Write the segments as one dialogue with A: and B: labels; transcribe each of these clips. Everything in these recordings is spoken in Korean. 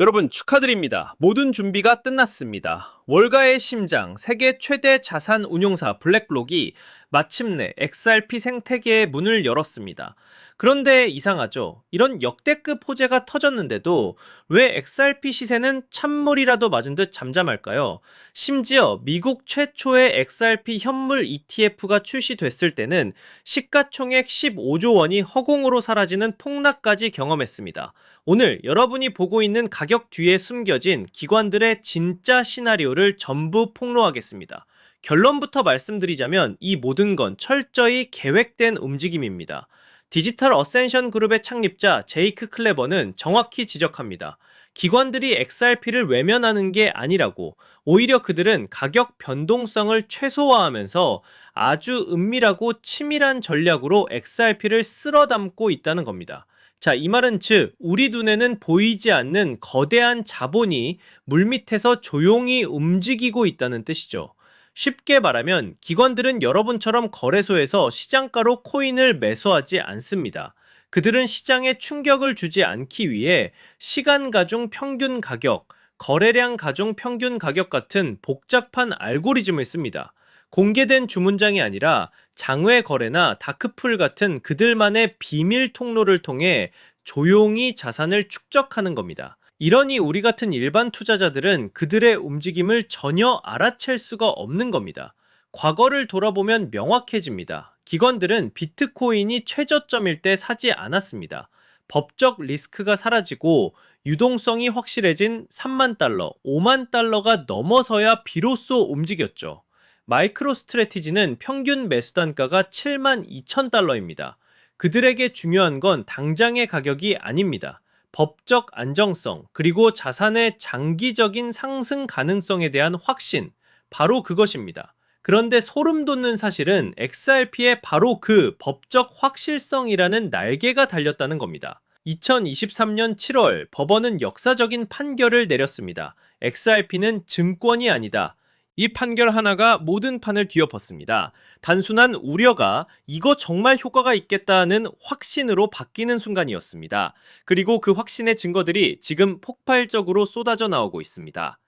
A: 여러분 축하드립니다. 모든 준비가 끝났습니다. 월가의 심장, 세계 최대 자산 운용사 블랙록이 마침내 XRP 생태계의 문을 열었습니다. 그런데 이상하죠? 이런 역대급 호재가 터졌는데도 왜 XRP 시세는 찬물이라도 맞은 듯 잠잠할까요? 심지어 미국 최초의 XRP 현물 ETF가 출시됐을 때는 시가총액 15조 원이 허공으로 사라지는 폭락까지 경험했습니다. 오늘 여러분이 보고 있는 가격 뒤에 숨겨진 기관들의 진짜 시나리오를 전부 폭로하겠습니다. 결론부터 말씀드리자면 이 모든 건 철저히 계획된 움직임입니다. 디지털 어센션 그룹의 창립자 제이크 클레버는 정확히 지적합니다. 기관들이 XRP를 외면하는 게 아니라고, 오히려 그들은 가격 변동성을 최소화하면서 아주 은밀하고 치밀한 전략으로 XRP를 쓸어 담고 있다는 겁니다. 자, 이 말은 즉 우리 눈에는 보이지 않는 거대한 자본이 물밑에서 조용히 움직이고 있다는 뜻이죠. 쉽게 말하면 기관들은 여러분처럼 거래소에서 시장가로 코인을 매수하지 않습니다. 그들은 시장에 충격을 주지 않기 위해 시간 가중 평균 가격, 거래량 가중 평균 가격 같은 복잡한 알고리즘을 씁니다. 공개된 주문장이 아니라 장외 거래나 다크풀 같은 그들만의 비밀 통로를 통해 조용히 자산을 축적하는 겁니다. 이러니 우리 같은 일반 투자자들은 그들의 움직임을 전혀 알아챌 수가 없는 겁니다. 과거를 돌아보면 명확해집니다. 기관들은 비트코인이 최저점일 때 사지 않았습니다. 법적 리스크가 사라지고 유동성이 확실해진 3만 달러, 5만 달러가 넘어서야 비로소 움직였죠. 마이크로 스트래티지는 평균 매수 단가가 7만 2천 달러입니다. 그들에게 중요한 건 당장의 가격이 아닙니다. 법적 안정성, 그리고 자산의 장기적인 상승 가능성에 대한 확신, 바로 그것입니다. 그런데 소름 돋는 사실은 XRP에 바로 그 법적 확실성이라는 날개가 달렸다는 겁니다. 2023년 7월 법원은 역사적인 판결을 내렸습니다. XRP는 증권이 아니다. 이 판결 하나가 모든 판을 뒤엎었습니다. 단순한 우려가 이거 정말 효과가 있겠다는 확신으로 바뀌는 순간이었습니다. 그리고 그 확신의 증거들이 지금 폭발적으로 쏟아져 나오고 있습니다.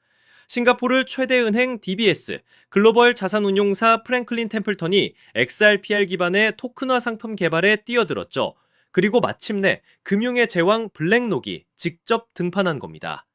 A: 싱가포르 최대 은행 DBS, 글로벌 자산운용사 프랭클린 템플턴이 XRPR 기반의 토큰화 상품 개발에 뛰어들었죠. 그리고 마침내 금융의 제왕 블랙록이 직접 등판한 겁니다.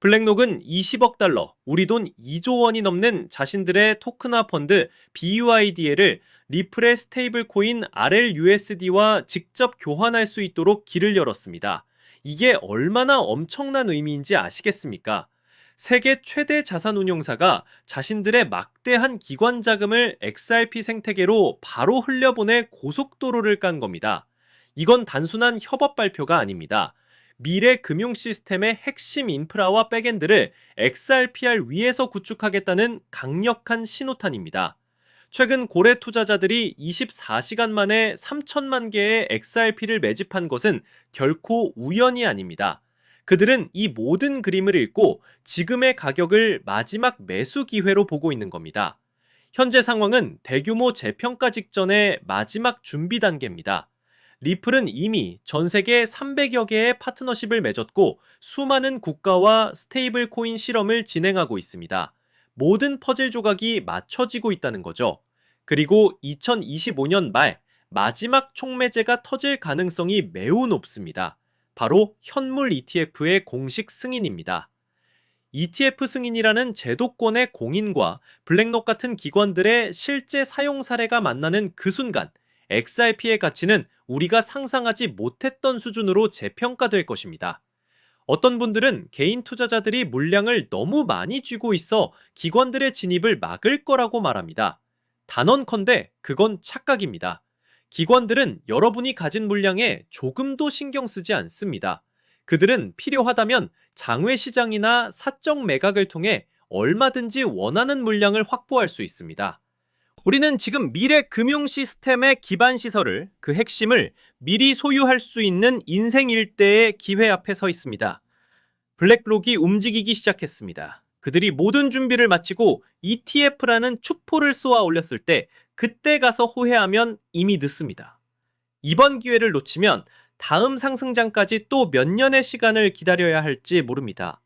A: 블랙록은 20억 달러, 우리 돈 2조 원이 넘는 자신들의 토큰화 펀드 BUIDL을 리플의 스테이블 코인 RLUSD와 직접 교환할 수 있도록 길을 열었습니다. 이게 얼마나 엄청난 의미인지 아시겠습니까? 세계 최대 자산 운용사가 자신들의 막대한 기관 자금을 XRP 생태계로 바로 흘려보내 고속도로를 깐 겁니다. 이건 단순한 협업 발표가 아닙니다. 미래 금융 시스템의 핵심 인프라와 백엔드를 XRPR 위에서 구축하겠다는 강력한 신호탄입니다. 최근 고래 투자자들이 24시간 만에 3천만 개의 XRP를 매집한 것은 결코 우연이 아닙니다. 그들은 이 모든 그림을 읽고 지금의 가격을 마지막 매수 기회로 보고 있는 겁니다. 현재 상황은 대규모 재평가 직전의 마지막 준비 단계입니다. 리플은 이미 전 세계 300여 개의 파트너십을 맺었고 수많은 국가와 스테이블 코인 실험을 진행하고 있습니다. 모든 퍼즐 조각이 맞춰지고 있다는 거죠. 그리고 2025년 말 마지막 촉매제가 터질 가능성이 매우 높습니다. 바로 현물 ETF의 공식 승인입니다. ETF 승인이라는 제도권의 공인과 블랙록 같은 기관들의 실제 사용 사례가 만나는 그 순간 XRP의 가치는 우리가 상상하지 못했던 수준으로 재평가될 것입니다. 어떤 분들은 개인 투자자들이 물량을 너무 많이 쥐고 있어 기관들의 진입을 막을 거라고 말합니다. 단언컨대 그건 착각입니다. 기관들은 여러분이 가진 물량에 조금도 신경 쓰지 않습니다. 그들은 필요하다면 장외 시장이나 사적 매각을 통해 얼마든지 원하는 물량을 확보할 수 있습니다. 우리는 지금 미래 금융 시스템의 기반 시설을, 그 핵심을 미리 소유할 수 있는 인생 일대의 기회 앞에 서 있습니다. 블랙록이 움직이기 시작했습니다. 그들이 모든 준비를 마치고 ETF라는 추포를 쏘아 올렸을 때 그때 가서 후회하면 이미 늦습니다. 이번 기회를 놓치면 다음 상승장까지 또 몇 년의 시간을 기다려야 할지 모릅니다.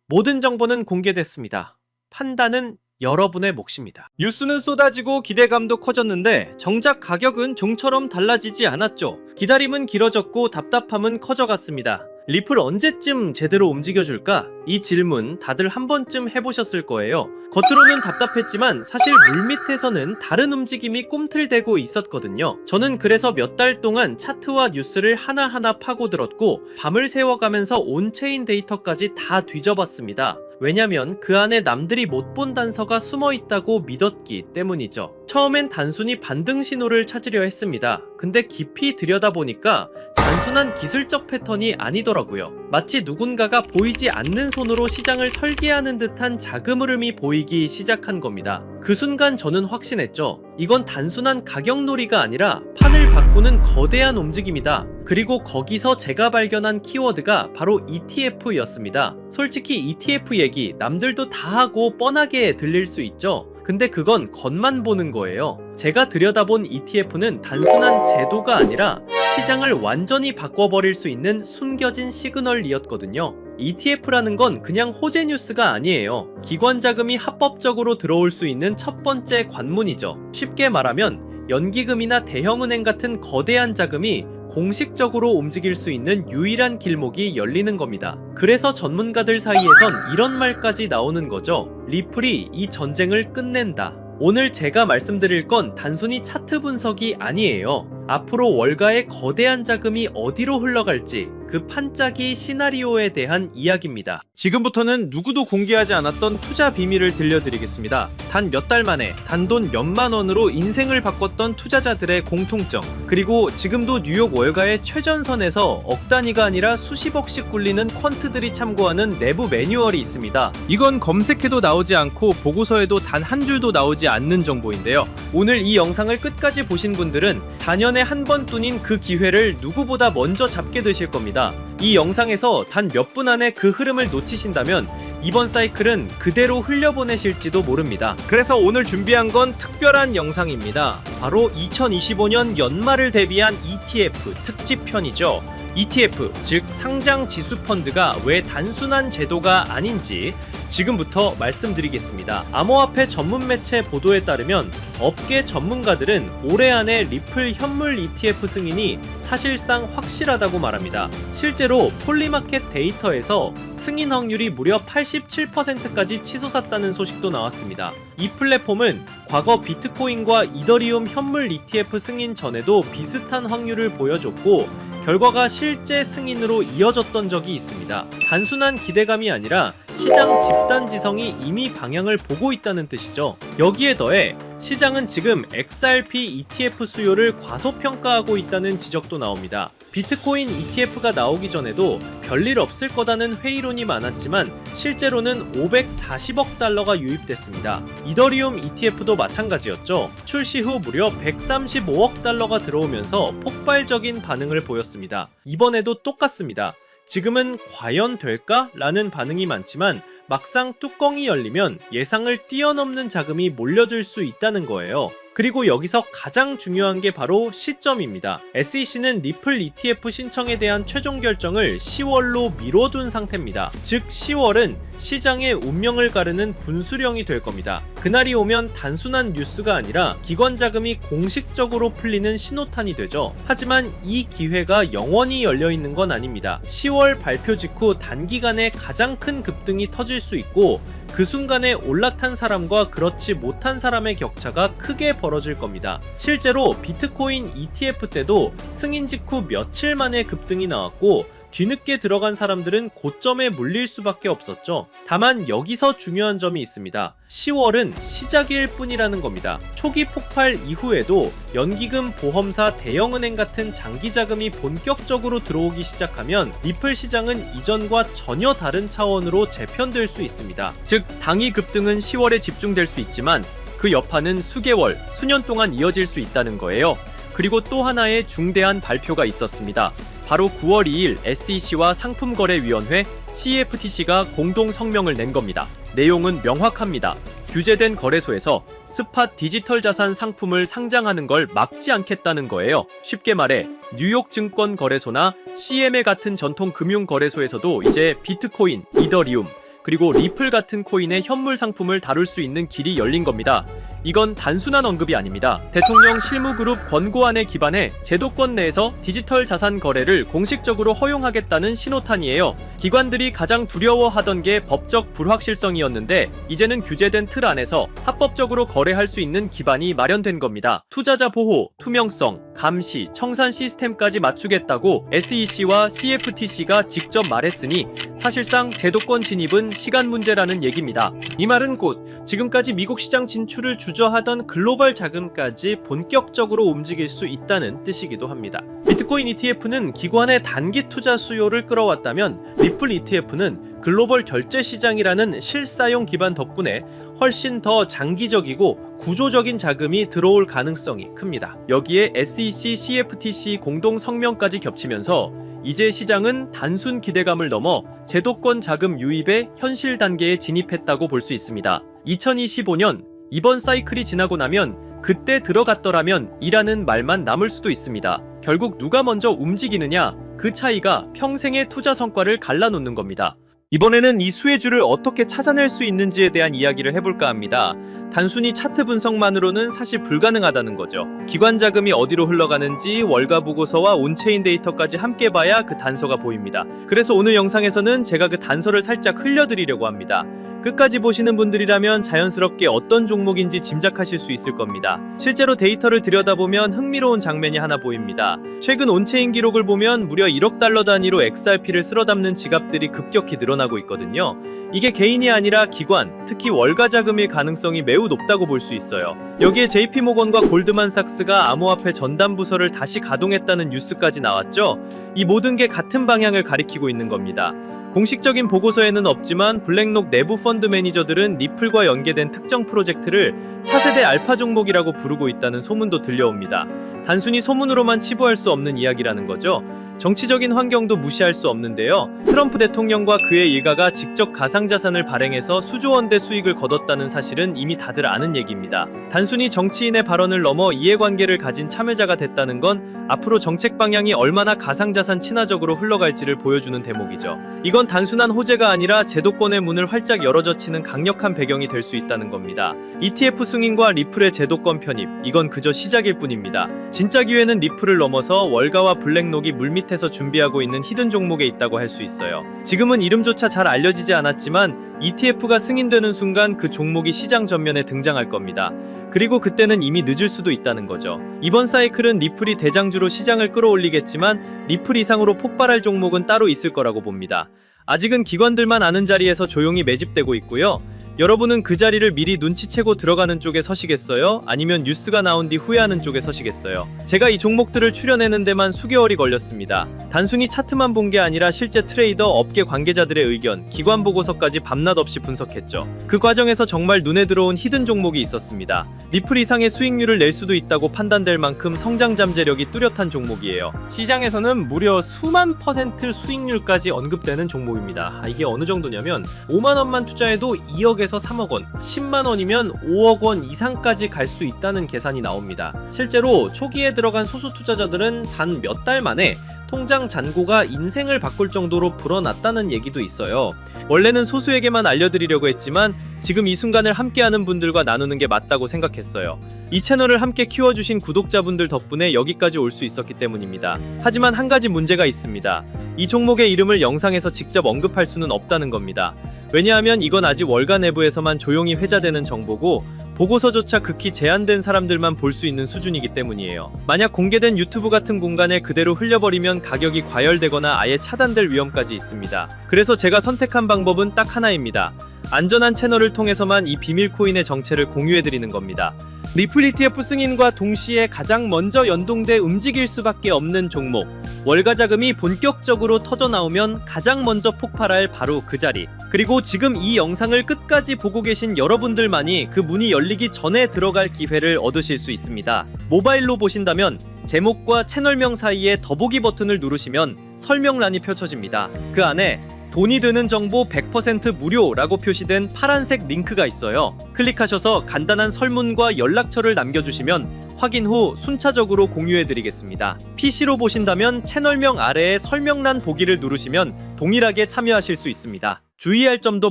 A: 모든 정보는 공개됐습니다. 판단은 여러분의 몫입니다. 뉴스는 쏟아지고 기대감도 커졌는데 정작 가격은 좀처럼 달라지지 않았죠. 기다림은 길어졌고 답답함은 커져갔습니다. 리플 언제쯤 제대로 움직여줄까? 이 질문 다들 한 번쯤 해보셨을 거예요. 겉으로는 답답했지만 사실 물밑에서는 다른 움직임이 꿈틀대고 있었거든요. 저는 그래서 몇 달 동안 차트와 뉴스를 하나하나 파고들었고 밤을 새워가면서 온체인 데이터까지 다 뒤져봤습니다. 왜냐면 그 안에 남들이 못 본 단서가 숨어 있다고 믿었기 때문이죠. 처음엔 단순히 반등 신호를 찾으려 했습니다. 근데 깊이 들여다보니까 단순한 기술적 패턴이 아니더라고요. 마치 누군가가 보이지 않는 손으로 시장을 설계하는 듯한 자금 흐름이 보이기 시작한 겁니다. 그 순간 저는 확신했죠. 이건 단순한 가격놀이가 아니라 판을 바꾸는 거대한 움직임이다. 그리고 거기서 제가 발견한 키워드가 바로 ETF였습니다. 솔직히 ETF 얘기 남들도 다 하고 뻔하게 들릴 수 있죠. 근데 그건 겉만 보는 거예요. 제가 들여다본 ETF는 단순한 제도가 아니라 시장을 완전히 바꿔버릴 수 있는 숨겨진 시그널이었거든요. ETF라는 건 그냥 호재 뉴스가 아니에요. 기관 자금이 합법적으로 들어올 수 있는 첫 번째 관문이죠. 쉽게 말하면 연기금이나 대형은행 같은 거대한 자금이 공식적으로 움직일 수 있는 유일한 길목이 열리는 겁니다. 그래서 전문가들 사이에선 이런 말까지 나오는 거죠. 리플이 이 전쟁을 끝낸다. 오늘 제가 말씀드릴 건 단순히 차트 분석이 아니에요. 앞으로 월가의 거대한 자금이 어디로 흘러갈지 그 판짜기 시나리오에 대한 이야기입니다. 지금부터는 누구도 공개하지 않았던 투자 비밀을 들려드리겠습니다. 단 몇 달 만에 단돈 몇만 원으로 인생을 바꿨던 투자자들의 공통점, 그리고 지금도 뉴욕 월가의 최전선에서 억 단위가 아니라 수십억씩 굴리는 퀀트들이 참고하는 내부 매뉴얼이 있습니다. 이건 검색해도 나오지 않고 보고서에도 단 한 줄도 나오지 않는 정보인데요. 오늘 이 영상을 끝까지 보신 분들은 4년에 한 번 뿐인 그 기회를 누구보다 먼저 잡게 되실 겁니다. 이 영상에서 단 몇 분 안에 그 흐름을 놓치신다면 이번 사이클은 그대로 흘려보내실지도 모릅니다. 그래서 오늘 준비한 건 특별한 영상입니다. 바로 2025년 연말을 대비한 ETF 특집편이죠. ETF, 즉 상장 지수 펀드가 왜 단순한 제도가 아닌지 지금부터 말씀드리겠습니다. 암호화폐 전문 매체 보도에 따르면 업계 전문가들은 올해 안에 리플 현물 ETF 승인이 사실상 확실하다고 말합니다. 실제로 폴리마켓 데이터에서 승인 확률이 무려 87%까지 치솟았다는 소식도 나왔습니다. 이 플랫폼은 과거 비트코인과 이더리움 현물 ETF 승인 전에도 비슷한 확률을 보여줬고 결과가 실제 승인으로 이어졌던 적이 있습니다. 단순한 기대감이 아니라 시장 집단지성이 이미 방향을 보고 있다는 뜻이죠. 여기에 더해 시장은 지금 XRP ETF 수요를 과소평가하고 있다는 지적도 나옵니다. 비트코인 ETF가 나오기 전에도 별일 없을 거다는 회의론이 많았지만 실제로는 540억 달러가 유입됐습니다. 이더리움 ETF도 마찬가지였죠. 출시 후 무려 135억 달러가 들어오면서 폭발적인 반응을 보였습니다. 이번에도 똑같습니다. 지금은 과연 될까? 라는 반응이 많지만 막상 뚜껑이 열리면 예상을 뛰어넘는 자금이 몰려들 수 있다는 거예요. 그리고 여기서 가장 중요한 게 바로 시점입니다. SEC는 리플 ETF 신청에 대한 최종 결정을 10월로 미뤄둔 상태입니다. 즉 10월은 시장의 운명을 가르는 분수령이 될 겁니다. 그날이 오면 단순한 뉴스가 아니라 기관 자금이 공식적으로 풀리는 신호탄이 되죠. 하지만 이 기회가 영원히 열려있는 건 아닙니다. 10월 발표 직후 단기간에 가장 큰 급등이 터질 수 있고 그 순간에 올라탄 사람과 그렇지 못한 사람의 격차가 크게 벌어질 겁니다. 실제로 비트코인 ETF 때도 승인 직후 며칠 만에 급등이 나왔고 뒤늦게 들어간 사람들은 고점에 물릴 수밖에 없었죠. 다만 여기서 중요한 점이 있습니다. 10월은 시작일 뿐이라는 겁니다. 초기 폭발 이후에도 연기금, 보험사, 대형은행 같은 장기 자금이 본격적으로 들어오기 시작하면 리플 시장은 이전과 전혀 다른 차원으로 재편될 수 있습니다. 즉 당이 급등은 10월에 집중될 수 있지만 그 여파는 수개월, 수년 동안 이어질 수 있다는 거예요. 그리고 또 하나의 중대한 발표가 있었습니다. 바로 9월 2일 SEC와 상품거래위원회 CFTC가 공동 성명을 낸 겁니다. 내용은 명확합니다. 규제된 거래소에서 스팟 디지털 자산 상품을 상장하는 걸 막지 않겠다는 거예요. 쉽게 말해 뉴욕 증권 거래소나 CME 같은 전통 금융 거래소에서도 이제 비트코인, 이더리움, 그리고 리플 같은 코인의 현물 상품을 다룰 수 있는 길이 열린 겁니다. 이건 단순한 언급이 아닙니다. 대통령 실무그룹 권고안에 기반해 제도권 내에서 디지털 자산 거래를 공식적으로 허용하겠다는 신호탄이에요. 기관들이 가장 두려워하던 게 법적 불확실성이었는데 이제는 규제된 틀 안에서 합법적으로 거래할 수 있는 기반이 마련된 겁니다. 투자자 보호, 투명성, 감시, 청산 시스템까지 맞추겠다고 SEC와 CFTC가 직접 말했으니 사실상 제도권 진입은 시간 문제라는 얘기입니다. 이 말은 곧 지금까지 미국 시장 진출을 주저하던 글로벌 자금까지 본격적으로 움직일 수 있다는 뜻이기도 합니다. 비트코인 ETF는 기관의 단기 투자 수요를 끌어왔다면 리플 ETF는 글로벌 결제 시장이라는 실사용 기반 덕분에 훨씬 더 장기적이고 구조적인 자금이 들어올 가능성이 큽니다. 여기에 SEC, CFTC 공동 성명까지 겹치면서 이제 시장은 단순 기대감을 넘어 제도권 자금 유입의 현실 단계에 진입했다고 볼 수 있습니다. 2025년 이번 사이클이 지나고 나면 그때 들어갔더라면 이라는 말만 남을 수도 있습니다. 결국 누가 먼저 움직이느냐, 그 차이가 평생의 투자 성과를 갈라놓는 겁니다. 이번에는 이 수혜주를 어떻게 찾아낼 수 있는지에 대한 이야기를 해볼까 합니다. 단순히 차트 분석만으로는 사실 불가능하다는 거죠. 기관 자금이 어디로 흘러가는지 월가 보고서와 온체인 데이터까지 함께 봐야 그 단서가 보입니다. 그래서 오늘 영상에서는 제가 그 단서를 살짝 흘려드리려고 합니다. 끝까지 보시는 분들이라면 자연스럽게 어떤 종목인지 짐작하실 수 있을 겁니다. 실제로 데이터를 들여다보면 흥미로운 장면이 하나 보입니다. 최근 온체인 기록을 보면 무려 1억 달러 단위로 XRP를 쓸어담는 지갑들이 급격히 늘어나고 있거든요. 이게 개인이 아니라 기관, 특히 월가 자금일 가능성이 매우 높다고 볼 수 있어요. 여기에 JP모건과 골드만삭스가 암호화폐 전담 부서를 다시 가동했다는 뉴스까지 나왔죠. 이 모든 게 같은 방향을 가리키고 있는 겁니다. 공식적인 보고서에는 없지만 블랙록 내부 펀드 매니저들은 리플과 연계된 특정 프로젝트를 차세대 알파 종목이라고 부르고 있다는 소문도 들려옵니다. 단순히 소문으로만 치부할 수 없는 이야기라는 거죠. 정치적인 환경도 무시할 수 없는데요. 트럼프 대통령과 그의 일가가 직접 가상자산을 발행해서 수조 원대 수익을 거뒀다는 사실은 이미 다들 아는 얘기입니다. 단순히 정치인의 발언을 넘어 이해관계를 가진 참여자가 됐다는 건 앞으로 정책 방향이 얼마나 가상자산 친화적으로 흘러갈지를 보여주는 대목이죠. 이건 단순한 호재가 아니라 제도권의 문을 활짝 열어젖히는 강력한 배경이 될 수 있다는 겁니다. ETF 승인과 리플의 제도권 편입, 이건 그저 시작일 뿐입니다. 진짜 기회는 리플을 넘어서 월가와 블랙록이 물밑에서 준비하고 있는 히든 종목에 있다고 할 수 있어요. 지금은 이름조차 잘 알려지지 않았지만 ETF가 승인되는 순간 그 종목이 시장 전면에 등장할 겁니다. 그리고 그때는 이미 늦을 수도 있다는 거죠. 이번 사이클은 리플이 대장주로 시장을 끌어올리겠지만 리플 이상으로 폭발할 종목은 따로 있을 거라고 봅니다. 아직은 기관들만 아는 자리에서 조용히 매집되고 있고요. 여러분은 그 자리를 미리 눈치채고 들어가는 쪽에 서시겠어요? 아니면 뉴스가 나온 뒤 후회하는 쪽에 서시겠어요? 제가 이 종목들을 추려내는 데만 수개월이 걸렸습니다. 단순히 차트만 본 게 아니라 실제 트레이더, 업계 관계자들의 의견, 기관 보고서까지 밤낮 없이 분석했죠. 그 과정에서 정말 눈에 들어온 히든 종목이 있었습니다. 리플 이상의 수익률을 낼 수도 있다고 판단될 만큼 성장 잠재력이 뚜렷한 종목이에요. 시장에서는 무려 수만 % 수익률까지 언급되는 종목입니다. 이게 어느 정도냐면 5만 원만 투자해도 2억에서 3억 원, 10만 원이면 5억 원 이상까지 갈 수 있다는 계산이 나옵니다. 실제로 초기에 들어간 소수 투자자들은 단 몇 달 만에 통장 잔고가 인생을 바꿀 정도로 불어났다는 얘기도 있어요. 원래는 소수에게만 알려드리려고 했지만 지금 이 순간을 함께하는 분들과 나누는 게 맞다고 생각했어요. 이 채널을 함께 키워주신 구독자분들 덕분에 여기까지 올 수 있었기 때문입니다. 하지만 한 가지 문제가 있습니다. 이 종목의 이름을 영상에서 직접 언급할 수는 없다는 겁니다. 왜냐하면 이건 아직 월가 내부에서만 조용히 회자되는 정보고 보고서조차 극히 제한된 사람들만 볼 수 있는 수준이기 때문이에요. 만약 공개된 유튜브 같은 공간에 그대로 흘려버리면 가격이 과열되거나 아예 차단될 위험까지 있습니다. 그래서 제가 선택한 방법은 딱 하나입니다. 안전한 채널을 통해서만 이 비밀 코인의 정체를 공유해드리는 겁니다. 리플 ETF 승인과 동시에 가장 먼저 연동돼 움직일 수밖에 없는 종목, 월가 자금이 본격적으로 터져나오면 가장 먼저 폭발할 바로 그 자리, 그리고 지금 이 영상을 끝까지 보고 계신 여러분들만이 그 문이 열리기 전에 들어갈 기회를 얻으실 수 있습니다. 모바일로 보신다면 제목과 채널명 사이에 더보기 버튼을 누르시면 설명란이 펼쳐집니다. 그 안에 돈이 드는 정보 100% 무료라고 표시된 파란색 링크가 있어요. 클릭하셔서 간단한 설문과 연락처를 남겨주시면 확인 후 순차적으로 공유해드리겠습니다. PC로 보신다면 채널명 아래에 설명란 보기를 누르시면 동일하게 참여하실 수 있습니다. 주의할 점도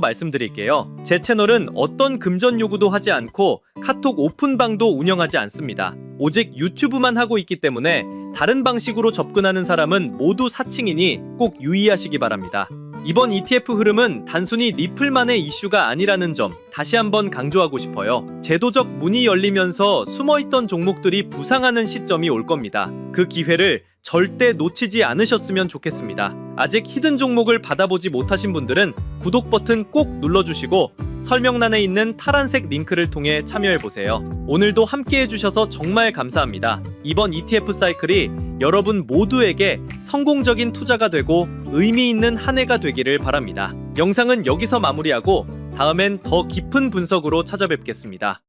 A: 말씀드릴게요. 제 채널은 어떤 금전 요구도 하지 않고 카톡 오픈방도 운영하지 않습니다. 오직 유튜브만 하고 있기 때문에 다른 방식으로 접근하는 사람은 모두 사칭이니 꼭 유의하시기 바랍니다. 이번 ETF 흐름은 단순히 리플만의 이슈가 아니라는 점 다시 한번 강조하고 싶어요. 제도적 문이 열리면서 숨어있던 종목들이 부상하는 시점이 올 겁니다. 그 기회를 절대 놓치지 않으셨으면 좋겠습니다. 아직 히든 종목을 받아보지 못하신 분들은 구독 버튼 꼭 눌러주시고 설명란에 있는 파란색 링크를 통해 참여해보세요. 오늘도 함께 해주셔서 정말 감사합니다. 이번 ETF 사이클이 여러분 모두에게 성공적인 투자가 되고 의미 있는 한 해가 되기를 바랍니다. 영상은 여기서 마무리하고 다음엔 더 깊은 분석으로 찾아뵙겠습니다.